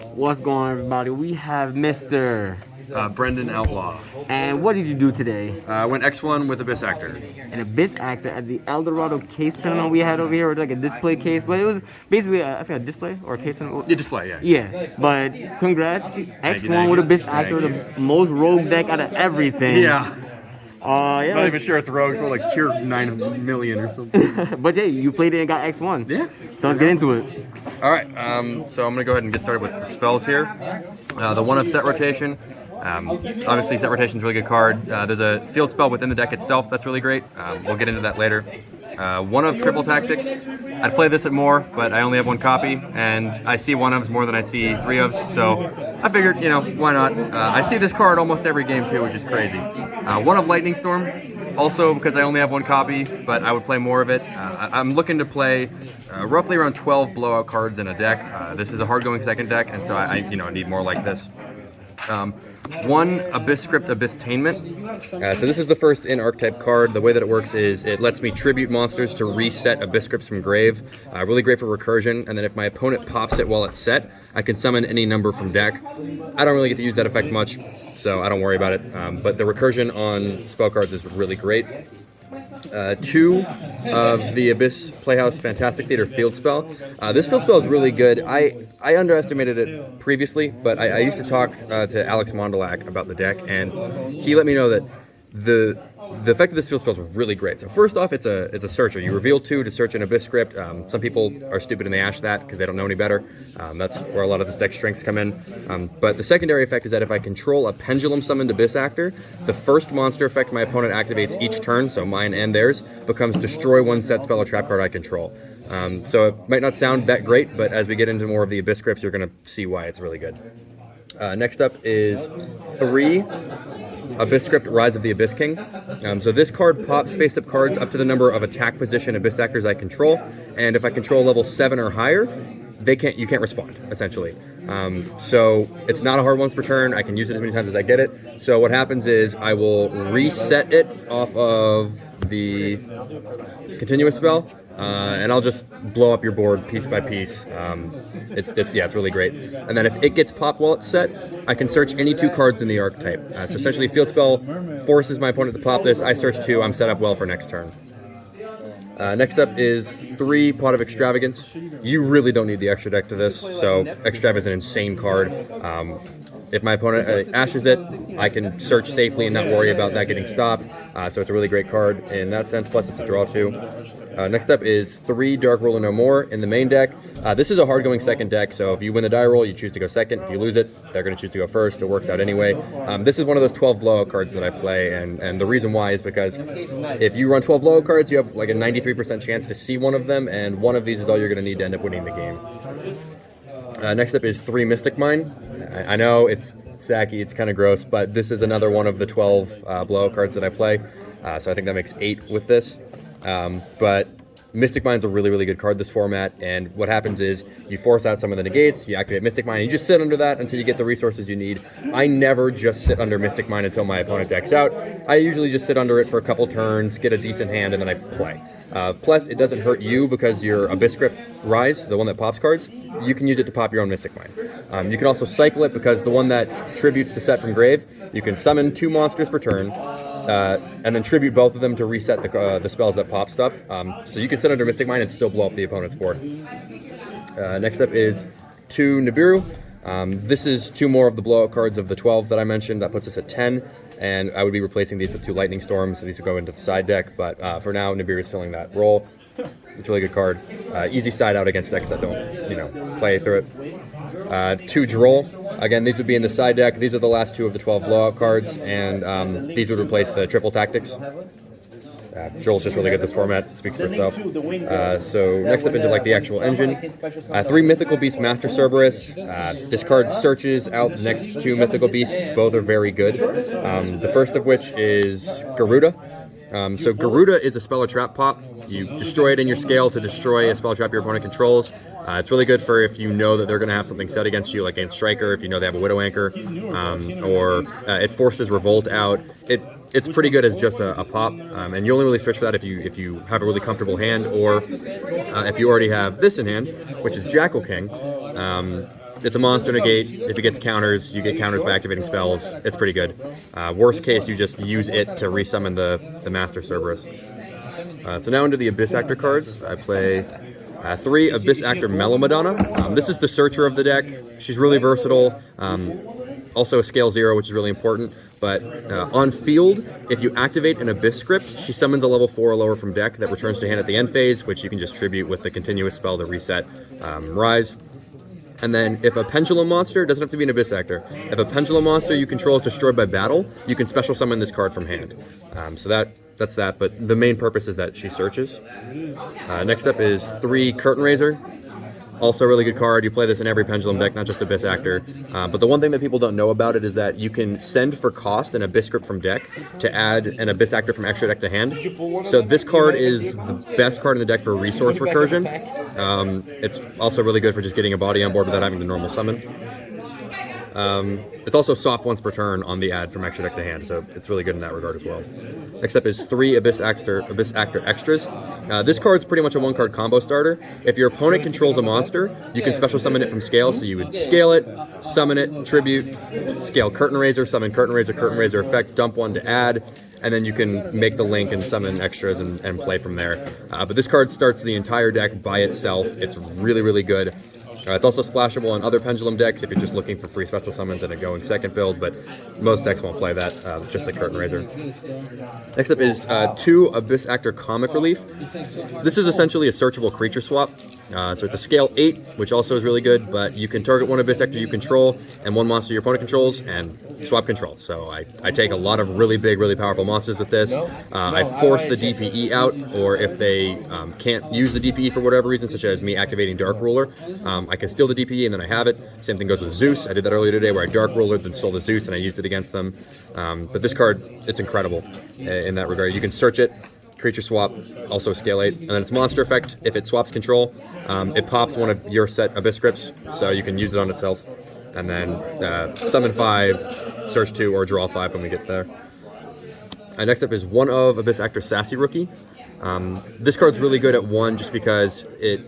What's going on, everybody? We have Mr. Brendan Outlaw. And what did you do today? I went X1 with Abyss Actor. An Abyss Actor at the El Dorado case tournament we had over here, with like a display case, but it was basically I think a display or a case tournament. Yeah, display, yeah. Yeah, but congrats, X1 thank with you. Abyss Actor, the most rogue deck out of everything. Yeah. Yeah. Not even sure it's rogues, we're like tier 9 million or something. But Jay, you played it and got X1. Yeah. So let's get into it. Alright, so I'm going to go ahead and get started with the spells here. The one of set rotation. Obviously, set rotation is a really good card. There's a field spell within the deck itself that's really great. We'll get into that later. One of triple tactics. I'd play this at more, but I only have one copy, and I see one ofs more than I see three ofs, so I figured, you know, why not? I see this card almost every game too, which is crazy. One of Lightning Storm, also because I only have one copy, but I would play more of it. I'm looking to play roughly around 12 blowout cards in a deck. This is a hard-going second deck, and so I need more like this. One Abyss Script Abyss-tainment. So this is the first in archetype card. The way that it works is it lets me tribute monsters to reset Abyss Scripts from grave. Really great for recursion, and then if my opponent pops it while it's set, I can summon any number from deck. I don't really get to use that effect much, so I don't worry about it. But the recursion on spell cards is really great. Two of the Abyss Playhouse Fantastic Theater field spell. This field spell is really good. I underestimated it previously, but I used to talk to Alex Mondolak about the deck, and he let me know that the effect of this field spell is really great. So first off, it's a searcher. You reveal two to search an Abyss script. Some people are stupid and they ash that because they don't know any better. That's where a lot of this deck strengths come in. But the secondary effect is that if I control a pendulum summoned Abyss Actor, the first monster effect my opponent activates each turn, so mine and theirs, becomes destroy one set spell or trap card I control. So it might not sound that great, but as we get into more of the Abyss scripts, you're going to see why it's really good. Next up is 3 Abyss Script Rise of the Abyss King. So this card pops face-up cards up to the number of attack position Abyss Actors I control, and if I control level 7 or higher, you can't respond, essentially. So it's not a hard once per turn. I can use it as many times as I get it. So what happens is I will reset it off of the continuous spell, and I'll just blow up your board piece by piece. It's really great. And then if it gets popped while it's set, I can search any 2 cards in the archetype. So essentially, field spell forces my opponent to pop this. I search 2. I'm set up well for next turn. Next up is 3 Pot of Extravagance. You really don't need the extra deck to this, so Extrav is an insane card. If my opponent ashes it, I can search safely and not worry about that getting stopped. So it's a really great card in that sense, plus it's a draw too. Next up is 3 Dark Ruler No More in the main deck. This is a hard-going second deck, so if you win the die roll, you choose to go second. If you lose it, they're going to choose to go first. It works out anyway. This is one of those 12 blowout cards that I play, and the reason why is because if you run 12 blowout cards, you have like a 93% chance to see one of them, and one of these is all you're going to need to end up winning the game. Next up is 3 Mystic Mine. I know it's sacky, it's kind of gross, but this is another one of the 12 blowout cards that I play, so I think that makes 8 with this. But Mystic Mine's a really, really good card this format, and what happens is you force out some of the negates, you activate Mystic Mine, and you just sit under that until you get the resources you need. I never just sit under Mystic Mine until my opponent decks out. I usually just sit under it for a couple turns, get a decent hand, and then I play. Plus, it doesn't hurt you because your Abyss Script Rise, the one that pops cards, you can use it to pop your own Mystic Mine. You can also cycle it because the one that tributes to set from grave, you can summon 2 monsters per turn, and then tribute both of them to reset the spells that pop stuff. So you can sit under Mystic Mine and still blow up the opponent's board. Next up is 2 Nibiru. This is 2 more of the blowout cards of the 12 that I mentioned. That puts us at 10, and I would be replacing these with 2 Lightning Storms, so these would go into the side deck, but for now, Nibiru is filling that role. It's a really good card. Easy side out against decks that don't, play through it. 2 Droll. Again, these would be in the side deck. These are the last 2 of the 12 blowout cards, and these would replace the triple tactics. Droll's just really good this format. It speaks for itself. So next up into like the actual engine. 3 Mythical Beast Master Cerberus. This card searches out the next 2 Mythical Beasts. Both are very good. The first of which is Garuda. So Garuda is a spell or trap pop. You destroy it in your scale to destroy a spell or trap your opponent controls. It's really good for if you know that they're going to have something set against you, like against Striker, if you know they have a Widow Anchor, or it forces Revolt out. It's pretty good as just a pop, and you only really search for that if you have a really comfortable hand, or if you already have this in hand, which is Jackal King. it's a monster negate. If it gets counters, you get counters by activating spells. It's pretty good. Worst case, you just use it to resummon the Master Cerberus. So now into the Abyss Actor cards. I play 3 Abyss Actor Melomadonna. This is the searcher of the deck. She's really versatile. Also a scale 0, which is really important. But on field, if you activate an Abyss script, she summons a level 4 or lower from deck that returns to hand at the end phase, which you can just tribute with the continuous spell to reset Rise. And then if a Pendulum monster, doesn't have to be an Abyss Actor, if a Pendulum monster you control is destroyed by battle, you can special summon this card from hand. So that's that, but the main purpose is that she searches. Next up is 3 Curtain Raiser. Also a really good card. You play this in every Pendulum deck, not just Abyss Actor. But the one thing that people don't know about it is that you can send for cost an Abyss script from deck to add an Abyss Actor from extra deck to hand. So this card is the best card in the deck for resource recursion. It's also really good for just getting a body on board without having to normal summon. It's also soft once per turn on the add from extra deck to hand, so it's really good in that regard as well. Next up is 3 Abyss Actor Extras. This card's pretty much a 1-card combo starter. If your opponent controls a monster, you can special summon it from scale, so you would scale it, summon it, tribute, scale Curtain Raiser, summon Curtain Raiser effect, dump 1 to add, and then you can make the link and summon extras and play from there. But this card starts the entire deck by itself. It's really, really good. It's also splashable on other Pendulum decks if you're just looking for free special summons and a going second build, but most decks won't play that, just the Curtain Raiser. Next up is 2 Abyss Actor Comic Relief. This is essentially a searchable creature swap. So it's a scale 8, which also is really good, but you can target 1 Abyss Actor you control and 1 monster your opponent controls and swap control. So I take a lot of really big, really powerful monsters with this. I force the DPE out, or if they can't use the DPE for whatever reason, such as me activating Dark Ruler, I can steal the DPE and then I have it. Same thing goes with Zeus. I did that earlier today where I Dark Rulered, then stole the Zeus and I used it against them. But this card, it's incredible in that regard. You can search it, creature swap, also scale 8, and then its monster effect, if it swaps control, it pops 1 of your set Abyss scripts, so you can use it on itself. And then summon 5, search 2, or draw 5 when we get there. Next up is 1 of Abyss Actor Sassy Rookie. This card's really good at 1 just because it,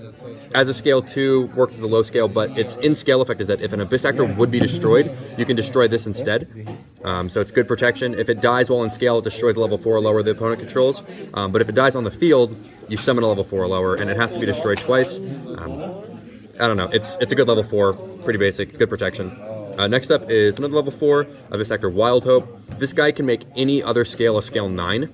as a scale 2, works as a low scale, but its in-scale effect is that if an Abyss Actor would be destroyed, you can destroy this instead. So it's good protection. If it dies while in scale, it destroys a level 4 or lower the opponent controls. But if it dies on the field, you summon a level 4 or lower, and it has to be destroyed twice. I don't know, it's a good level 4, pretty basic, good protection. Next up is another level 4, Abyss Actor Wild Hope. This guy can make any other scale a scale 9.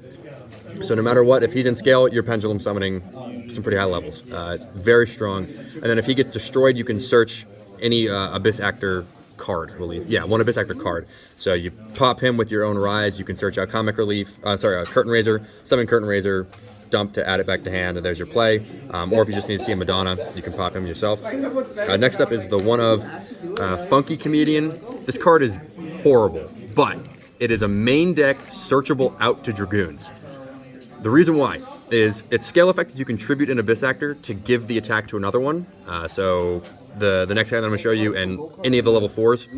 So no matter what, if he's in scale, you're Pendulum summoning some pretty high levels. It's very strong. And then if he gets destroyed, you can search any Abyss Actor card, I believe. Yeah, 1 Abyss Actor card. So you pop him with your own Rise, you can search out Comic Relief, Curtain Raiser, summon Curtain Raiser, dump to add it back to hand, and there's your play. Or if you just need to see a Madonna, you can pop him yourself. Next up is the 1 of Funky Comedian. This card is horrible, but it is a main deck searchable out to Dragoons. The reason why is its scale effect is you can tribute an Abyss Actor to give the attack to another one. So the next guy that I'm going to show you, and any of the level 4s,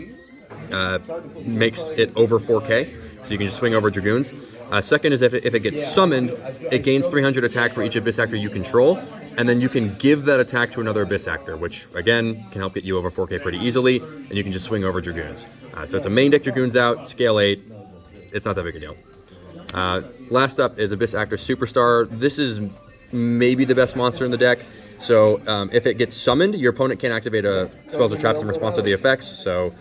makes it over 4k. So you can just swing over Dragoons. Second is if it gets summoned, it gains 300 attack for each Abyss Actor you control, and then you can give that attack to another Abyss Actor, which again can help get you over 4k pretty easily, and you can just swing over Dragoons. So it's a main deck Dragoons out, scale 8. It's not that big a deal. Last up is Abyss Actor Superstar. This is maybe the best monster in the deck. So if it gets summoned, your opponent can't activate a spells or traps in response to the effects. So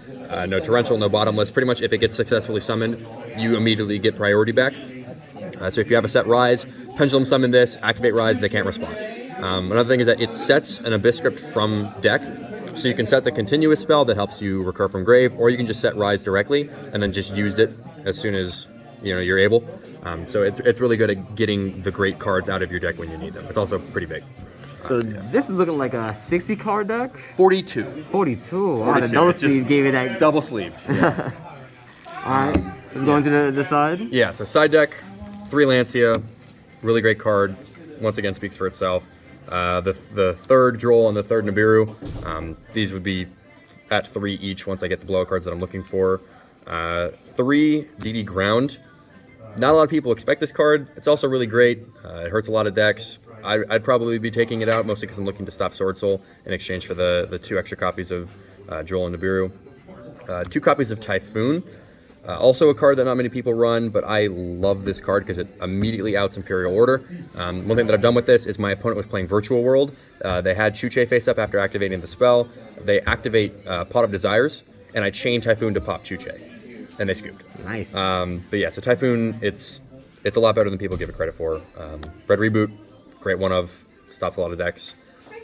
no torrential, no bottomless. Pretty much if it gets successfully summoned, you immediately get priority back. So if you have a set Rise, Pendulum summon this, activate Rise, they can't respond. Another thing is that it sets an Abyss script from deck. So you can set the continuous spell that helps you recur from grave, or you can just set Rise directly and then just use it as soon as you're able. So it's really good at getting the great cards out of your deck when you need them. It's also pretty big. So this is looking like a 60 card deck? 42. 42. Oh, the double sleeve gave it that. Double sleeves. Yeah. Alright, let's go into the side. Yeah, so side deck, 3 Lancia, really great card. Once again speaks for itself. The third Droll and the third Nibiru, these would be at 3 each once I get the blow cards that I'm looking for. 3 DD Ground. Not a lot of people expect this card. It's also really great. It hurts a lot of decks. I'd probably be taking it out mostly because I'm looking to stop Sword Soul in exchange for the 2 extra copies of Joel and Nibiru. 2 copies of Typhoon. Also a card that not many people run, but I love this card because it immediately outs Imperial Order. One thing that I've done with this is my opponent was playing Virtual World. They had Chuche face up after activating the spell. They activate Pot of Desires, and I chain Typhoon to pop Chuche, and they scooped. Nice. But yeah, so Typhoon, it's a lot better than people give it credit for. Red Reboot, great one of, stops a lot of decks.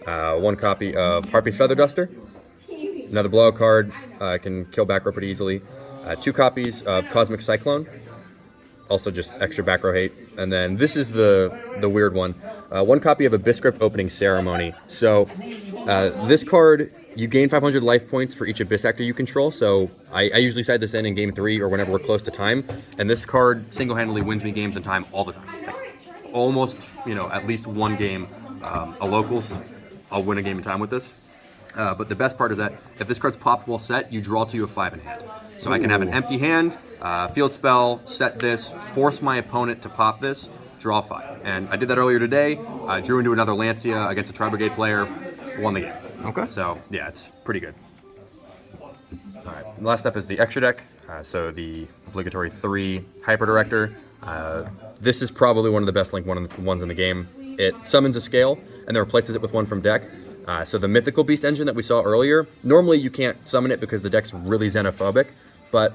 1 copy of Harpy's Feather Duster. Another blowout card, can kill back row pretty easily. 2 copies of Cosmic Cyclone, also just extra back row hate. And then this is the weird one. 1 copy of Abyss Crypt Opening Ceremony. So this card, you gain 500 life points for each Abyss Actor you control. So I usually side this in game 3 or whenever we're close to time. And this card single-handedly wins me games in time all the time. Like, almost, at least 1 game, a locals, I'll win a game in time with this. But the best part is that if this card's popped while set, you draw 2 of 5 in hand. So I can have an empty hand, field spell, set this, force my opponent to pop this, draw 5. And I did that earlier today. Drew into another Lancia against a Tri-Brigade player, won the game. Okay. So yeah, it's pretty good. All right, last up is the extra deck. So the obligatory 3 Hyper Director. This is probably one of the best Link ones in the game. It summons a scale and then replaces it with one from deck. So the Mythical Beast engine that we saw earlier, normally you can't summon it because the deck's really xenophobic, but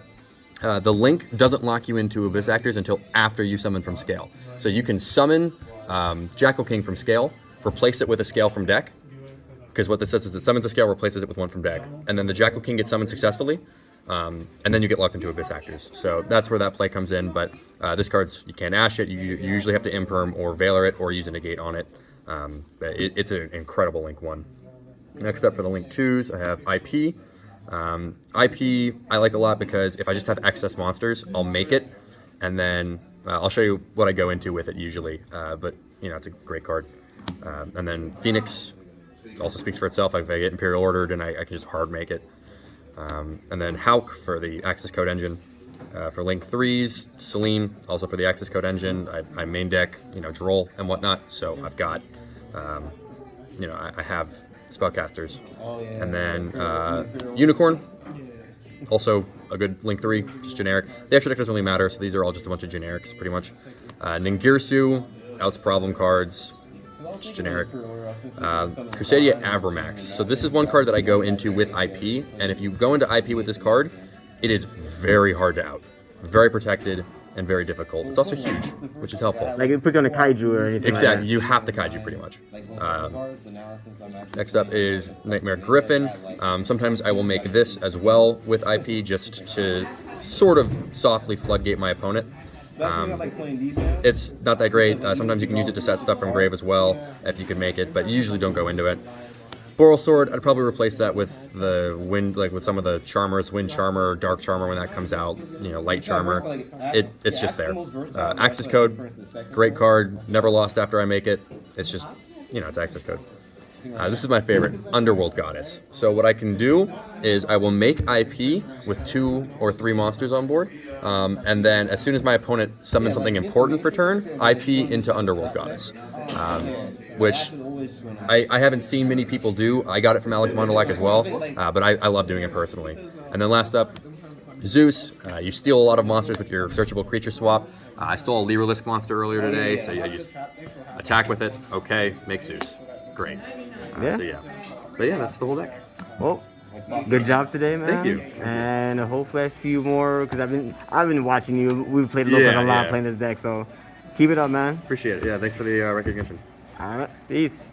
the Link doesn't lock you into Abyss Actors until after you summon from scale. So you can summon Jackal King from scale, replace it with a scale from deck, because what this says is it summons a scale, replaces it with one from deck, and then the Jackal King gets summoned successfully, and then you get locked into Abyss Actors. So that's where that play comes in, but this card's, you can't Ash it, you usually have to Imperm or Valor it or use a Negate on it. It's an incredible Link 1. Next up for the Link 2s, I have IP. IP I like a lot because if I just have excess monsters, I'll make it, and then I'll show you what I go into with it usually, but it's a great card. And then Phoenix also speaks for itself. If I get Imperial Ordered, and I can just hard make it. And then Hauk for the Access Code engine. For Link 3s, Celine, also for the Access Code engine. I main deck, Droll and whatnot, so I've got, I have spellcasters. And then Unicorn, also a good Link 3, just generic. The extra deck doesn't really matter, so these are all just a bunch of generics, pretty much. Ningirsu, outs problem cards, just generic. Crusadia Avramax. So this is one card that I go into with IP, and if you go into IP with this card, it is very hard to out. Very protected and very difficult. It's also huge, which is helpful. Like it puts you on a kaiju or anything. Exactly, like that. you have to kaiju pretty much. Next up is Nightmare Griffin. Sometimes I will make this as well with IP just to sort of softly floodgate my opponent. It's not that great. Sometimes you can use it to set stuff from grave as well if you can make it, but you usually don't go into it. Boral Sword, I'd probably replace that with the wind, like with some of the Charmers, Wind Charmer, Dark Charmer when that comes out, Light Charmer. It's just there. Access Code, great card, never lost after I make it. It's just, it's Access Code. This is my favorite, Underworld Goddess. So what I can do is I will make IP with 2 or 3 monsters on board, and then as soon as my opponent summons something important for turn, IP into Underworld Goddess, which I haven't seen many people do. I got it from Alex Mondolak as well, but I love doing it personally. And then last up, Zeus. You steal a lot of monsters with your searchable creature swap. I stole a Lyrilisc monster earlier today, so you just attack with it. Okay, make Zeus. Great. Yeah. But yeah, that's the whole deck. Well, good job today, man. Thank you. And hopefully I see you more because I've been watching you. We've played locals a lot playing this deck, so keep it up, man. Appreciate it. Yeah, thanks for the recognition. All right, peace.